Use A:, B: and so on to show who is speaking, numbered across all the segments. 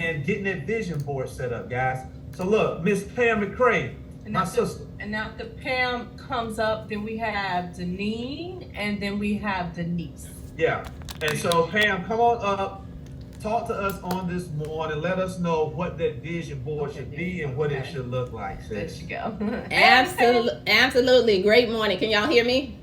A: and getting that vision board set up, guys. So look, Miss Pam McCray, my sister.
B: And after Pam comes up, then we have Deneen, and then we have Denise.
A: Yeah. And so Pam, come on up, talk to us on this morning. Let us know what that vision board should be and what it should look like.
B: There she go.
C: Absolutely. Great morning. Can y'all hear me?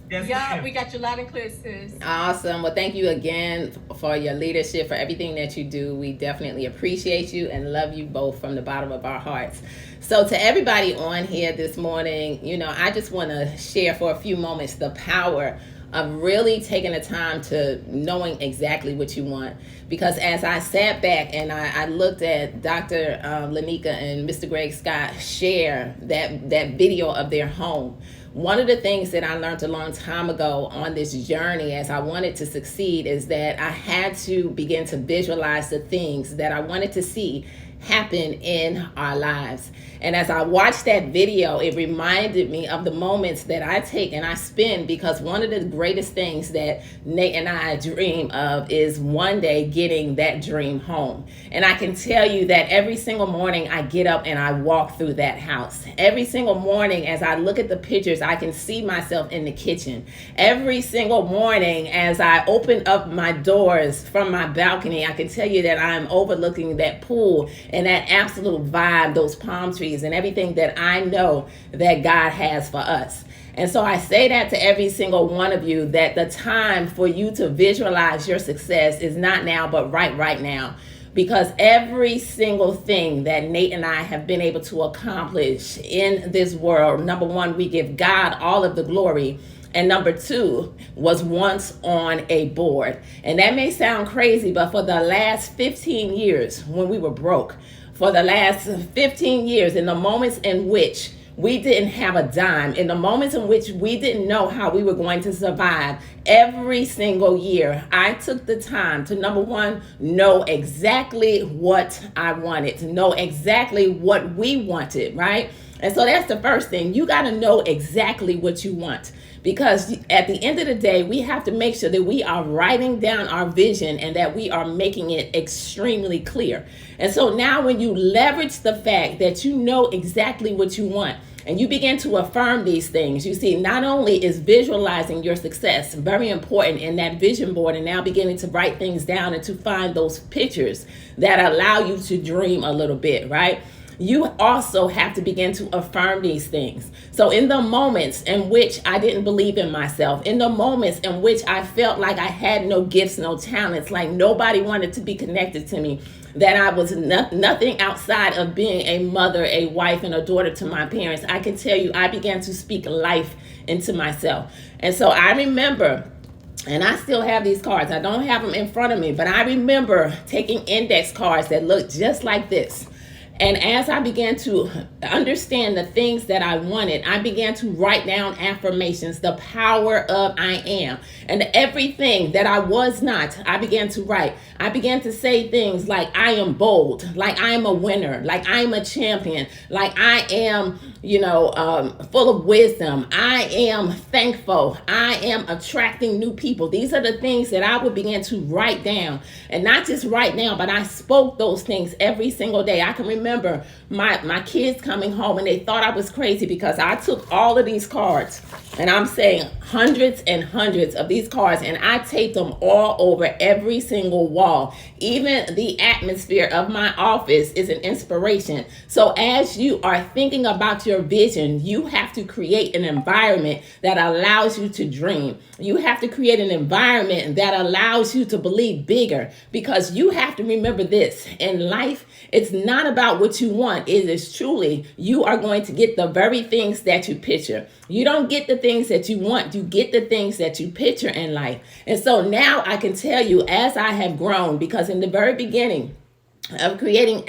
A: Yes,
B: Yeah,
A: ma'am.
B: we got you loud and clear, sis.
C: Awesome. Well, thank you again for your leadership, for everything that you do. We definitely appreciate you and love you both from the bottom of our hearts. So to everybody on here this morning, I just want to share for a few moments the power of really taking the time to knowing exactly what you want. Because as I sat back and I looked at Dr. Lanika and Mr. Greg Scott share that video of their home, one of the things that I learned a long time ago on this journey as I wanted to succeed is that I had to begin to visualize the things that I wanted to see happen in our lives. And as I watched that video, it reminded me of the moments that I take and I spend, because one of the greatest things that Nate and I dream of is one day getting that dream home. And I can tell you that every single morning I get up and I walk through that house. Every single morning as I look at the pictures, I can see myself in the kitchen. Every single morning as I open up my doors from my balcony, I can tell you that I'm overlooking that pool and that absolute vibe, those palm trees and everything that I know that God has for us. And so I say that to every single one of you, that the time for you to visualize your success is not now, but right now. Because every single thing that Nate and I have been able to accomplish in this world, number one, we give God all of the glory. And number two, was once on a board. And that may sound crazy, but for the last 15 years when we were broke, for the last 15 years, in the moments in which we didn't have a dime, in the moments in which we didn't know how we were going to survive, every single year, I took the time to, number one, know exactly what I wanted, to know exactly what we wanted, right? And so that's the first thing. You got to know exactly what you want. Because at the end of the day, we have to make sure that we are writing down our vision and that we are making it extremely clear. And so now when you leverage the fact that you know exactly what you want and you begin to affirm these things, you see, not only is visualizing your success very important in that vision board, and now beginning to write things down and to find those pictures that allow you to dream a little bit, right? You also have to begin to affirm these things. So in the moments in which I didn't believe in myself, in the moments in which I felt like I had no gifts, no talents, like nobody wanted to be connected to me, that I was nothing outside of being a mother, a wife, and a daughter to my parents, I can tell you I began to speak life into myself. And so I remember, and I still have these cards. I don't have them in front of me, but I remember taking index cards that looked just like this. And as I began to understand the things that I wanted, I began to write down affirmations, the power of I am. And everything that I was not, I began to write. I began to say things like I am bold, like I am a winner, like I am a champion, like I am, full of wisdom. I am thankful. I am attracting new people. These are the things that I would begin to write down. And not just write down, but I spoke those things every single day. I can remember my kids coming home and they thought I was crazy because I took all of these cards, and I'm saying hundreds and hundreds of these cards, and I taped them all over every single wall. Even the atmosphere of my office is an inspiration. So as you are thinking about your vision, you have to create an environment that allows you to dream. You have to create an environment that allows you to believe bigger, because you have to remember this. In life, it's not about what you want. It is truly, you are going to get the very things that you picture. You don't get the things that you want. You get the things that you picture in life. And so now I can tell you, as I have grown, because in the very beginning of creating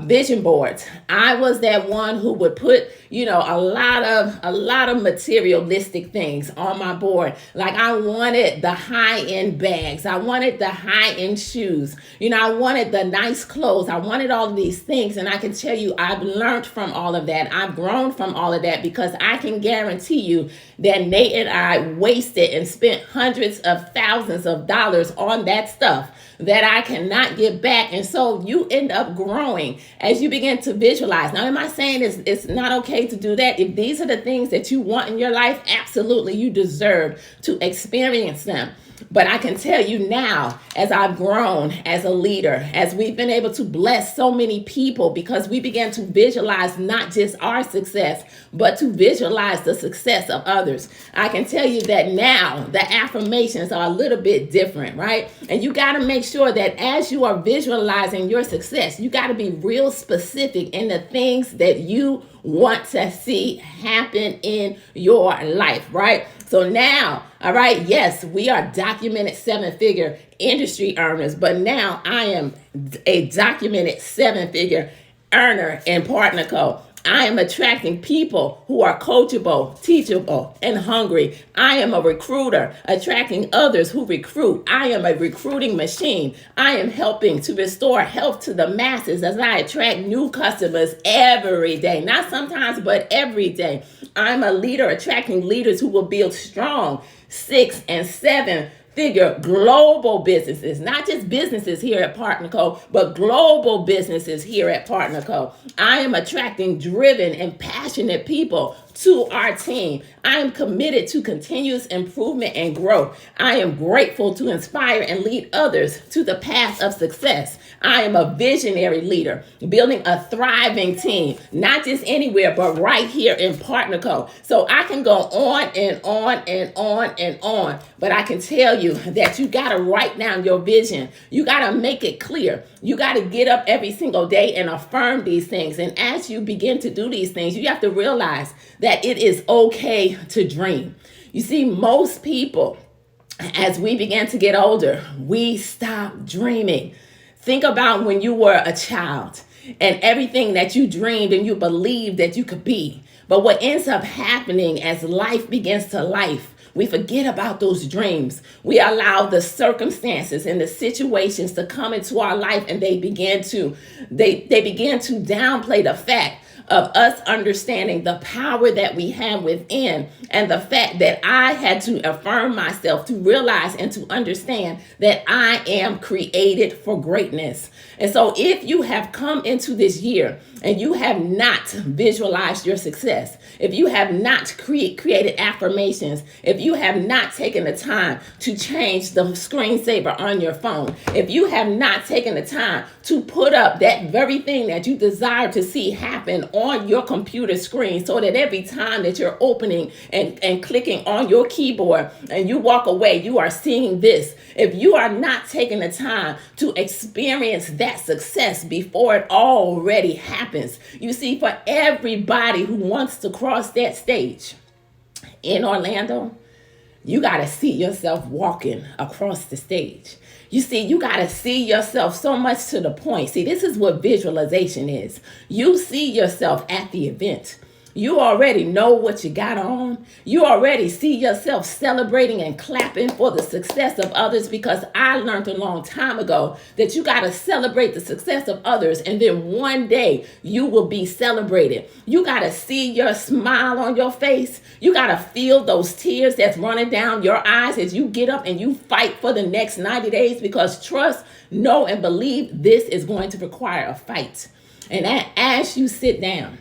C: vision boards, I was that one who would put, a lot of materialistic things on my board. Like I wanted the high-end bags. I wanted the high-end shoes. I wanted the nice clothes. I wanted all of these things. And I can tell you, I've learned from all of that. I've grown from all of that, because I can guarantee you that Nate and I wasted and spent hundreds of thousands of dollars on that stuff that I cannot get back. And so you end up growing as you begin to visualize. Now, am I saying it's not okay to do that? If these are the things that you want in your life, absolutely, you deserve to experience them. But I can tell you now, as I've grown as a leader, as we've been able to bless so many people, because we began to visualize not just our success, but to visualize the success of others. I can tell you that now the affirmations are a little bit different, right? And you got to make sure that as you are visualizing your success, you got to be real specific in the things that you want to see happen in your life, right? So now, all right, yes, we are documented 7-figure industry earners, but now I am a documented 7-figure earner in PartnerCo. I am attracting people who are coachable, teachable, and hungry. I am a recruiter, attracting others who recruit. I am a recruiting machine. I am helping to restore health to the masses as I attract new customers every day. Not sometimes, but every day. I'm a leader, attracting leaders who will build strong 6- and 7-figure global businesses, not just businesses here at PartnerCo, but global businesses here at PartnerCo. I am attracting driven and passionate people to our team. I am committed to continuous improvement and growth. I am grateful to inspire and lead others to the path of success. I am a visionary leader, building a thriving team, not just anywhere, but right here in PartnerCo. So I can go on and on and on and on, but I can tell you that you got to write down your vision. You got to make it clear. You got to get up every single day and affirm these things. And as you begin to do these things, you have to realize that it is okay to dream. You see, most people, as we begin to get older, we stop dreaming. Think about when you were a child and everything that you dreamed and you believed that you could be. But what ends up happening as life begins to life, we forget about those dreams. We allow the circumstances and the situations to come into our life, and they begin to downplay the fact of us understanding the power that we have within, and the fact that I had to affirm myself to realize and to understand that I am created for greatness. And so if you have come into this year and you have not visualized your success, if you have not created affirmations, if you have not taken the time to change the screensaver on your phone, if you have not taken the time to put up that very thing that you desire to see happen on your computer screen, so that every time that you're opening and clicking on your keyboard and you walk away, you are seeing this. If you are not taking the time to experience that success before it already happens, you see, for everybody who wants to cross that stage in Orlando, you got to see yourself walking across the stage. You see, you got to see yourself so much to the point. See, this is what visualization is. You see yourself at the event. You already know what you got on. You already see yourself celebrating and clapping for the success of others, because I learned a long time ago that you got to celebrate the success of others, and then one day you will be celebrated. You got to see your smile on your face. You got to feel those tears that's running down your eyes as you get up and you fight for the next 90 days, because trust, know, and believe this is going to require a fight. And as you sit down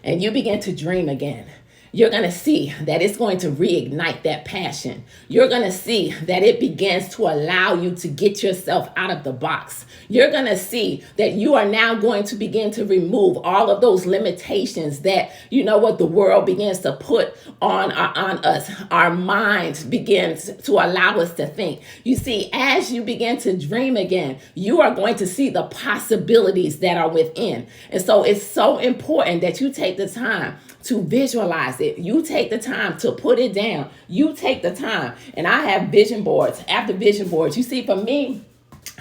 C: and you begin to dream again, you're going to see that it's going to reignite that passion. You're going to see that it begins to allow you to get yourself out of the box. You're going to see that you are now going to begin to remove all of those limitations that, you know what, the world begins to put on us. Our minds begins to allow us to think. You see, as you begin to dream again, you are going to see the possibilities that are within. And so it's so important that you take the time to visualize it. You take the time to put it down. You take the time. And I have vision boards after vision boards. You see, for me,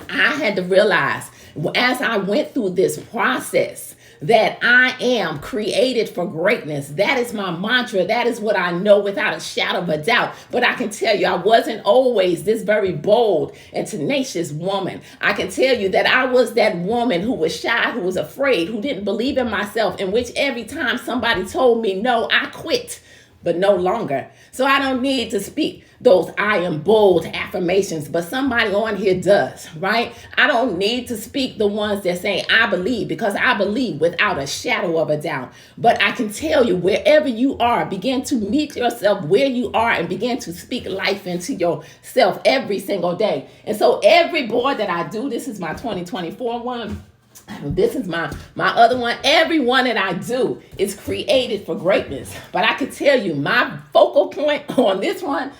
C: I had to realize as I went through this process that I am created for greatness. That is my mantra. That is what I know without a shadow of a doubt. But I can tell you, I wasn't always this very bold and tenacious woman. I can tell you that I was that woman who was shy, who was afraid, who didn't believe in myself, in which every time somebody told me no, I quit. but no longer. So I don't need to speak those I am bold affirmations, but somebody on here does, right? I don't need to speak the ones that say I believe, because I believe without a shadow of a doubt. But I can tell you, wherever you are, begin to meet yourself where you are and begin to speak life into yourself every single day. And so every board that I do, this is my 2024 one. This is my other one. Every one that I do is created for greatness. But I can tell you, my focal point on this one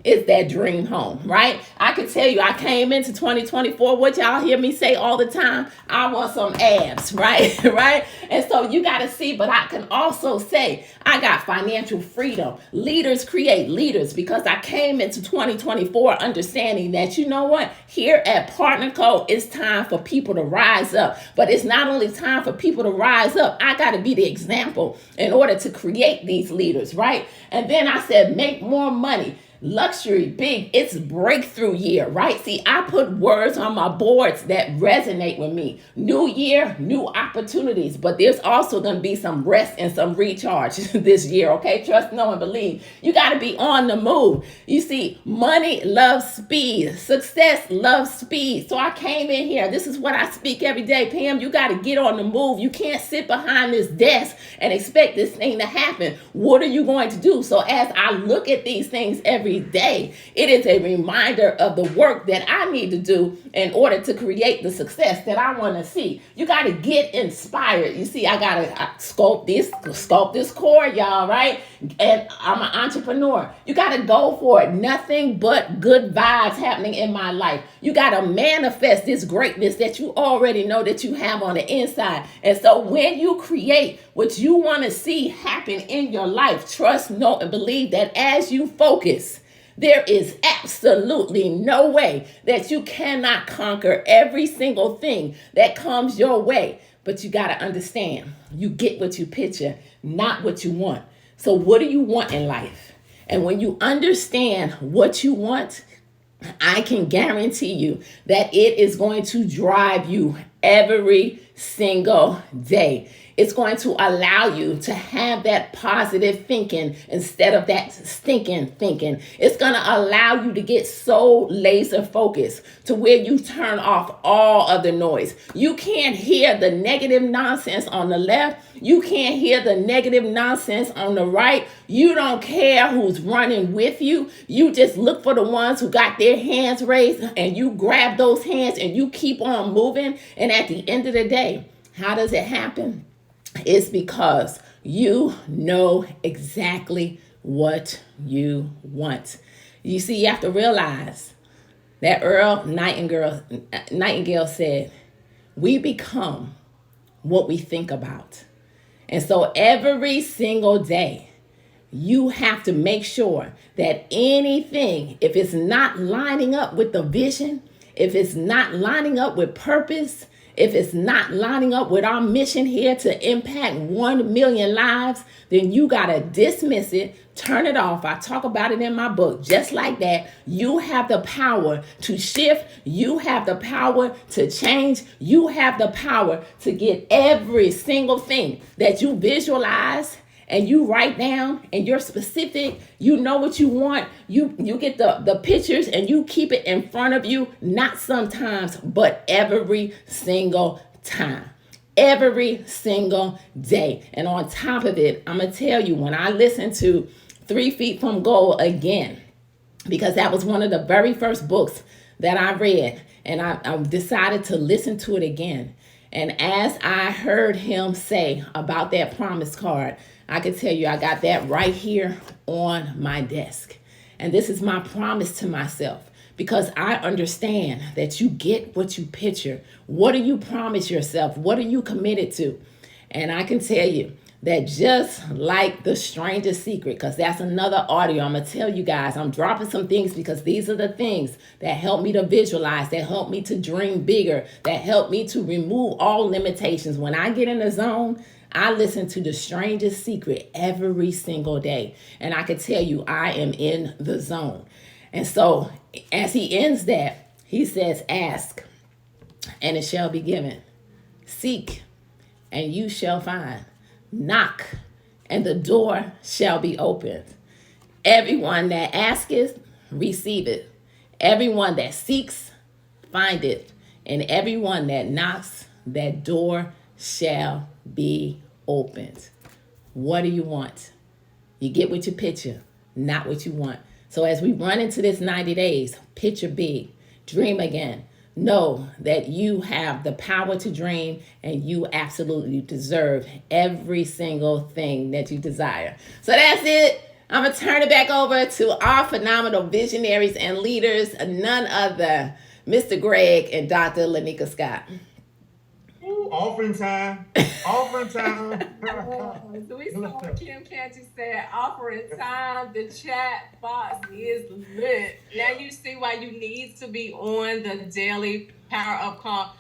C: is that dream home, right? I can tell you, I came into 2024, what y'all hear me say all the time, I want some abs, right? Right? And so you got to see, but I can also say, I got financial freedom. Leaders create leaders, because I came into 2024 understanding that, you know what, here at Partner Co, it's time for people to rise up. But it's not only time for people to rise up, I got to be the example in order to create these leaders, right? And then I said, make more money. Luxury, big, it's breakthrough year, right? See, I put words on my boards that resonate with me. New year, new opportunities, but there's also going to be some rest and some recharge this year, okay? Trust, know, and believe. You got to be on the move. You see, money loves speed. Success loves speed. So I came in here. This is what I speak every day. Pam, you got to get on the move. You can't sit behind this desk and expect this thing to happen. What are you going to do? So as I look at these things every day, it is a reminder of the work that I need to do in order to create the success that I want to see. You got to get inspired. You see, I got to sculpt this core, y'all, right? And I'm an entrepreneur. You got to go for it. Nothing but good vibes happening in my life. You got to manifest this greatness that you already know that you have on the inside. And so when you create what you want to see happen in your life, trust, know, and believe that as you focus, there is absolutely no way that you cannot conquer every single thing that comes your way. But you got to understand, you get what you picture, not what you want. So what do you want in life? And when you understand what you want, I can guarantee you that it is going to drive you every single day. It's going to allow you to have that positive thinking instead of that stinking thinking. It's going to allow you to get so laser focused to where you turn off all other noise. You can't hear the negative nonsense on the left. You can't hear the negative nonsense on the right. You don't care who's running with you. You just look for the ones who got their hands raised, and you grab those hands and you keep on moving. And at the end of the day, how does it happen? It's because you know exactly what you want. You see, you have to realize that Earl Nightingale said, we become what we think about. And so every single day, you have to make sure that anything, if it's not lining up with the vision, if it's not lining up with purpose, if it's not lining up with our mission here to impact 1 million lives, then you got to dismiss it, turn it off. I talk about it in my book. Just like that, you have the power to shift. You have the power to change. You have the power to get every single thing that you visualize and you write down, and you're specific, you know what you want, you get the pictures and you keep it in front of you, not sometimes, but every single time. Every single day. And on top of it, I'm going to tell you, when I listened to 3 Feet from Gold again, because that was one of the very first books that I read, and I decided to listen to it again. And as I heard him say about that promise card, I can tell you I got that right here on my desk. And this is my promise to myself, because I understand that you get what you picture. What do you promise yourself? What are you committed to? And I can tell you that just like The Strangest Secret, because that's another audio I'm going to tell you guys, I'm dropping some things because these are the things that help me to visualize, that help me to dream bigger, that help me to remove all limitations. When I get in the zone, I listen to The Strangest Secret every single day. And I can tell you, I am in the zone. And so as he ends that, he says, ask, and it shall be given. Seek, and you shall find. Knock, and the door shall be opened. Everyone that asketh, receiveth. Everyone that seeks, findeth. And everyone that knocks, that door shall be opened. What do you want? You get what you picture, not what you want. So as we run into this 90 days, picture big, dream again. Know that you have the power to dream and you absolutely deserve every single thing that you desire. So that's it. I'm going to turn it back over to our phenomenal visionaries and leaders, none other, Mr. Greg and Dr. Lanika Scott.
A: Ooh, offering time. Offering time.
B: So we saw what Kim Canty said, offering time. The chat box is lit. Now you see why you need to be on the daily Power Up Call.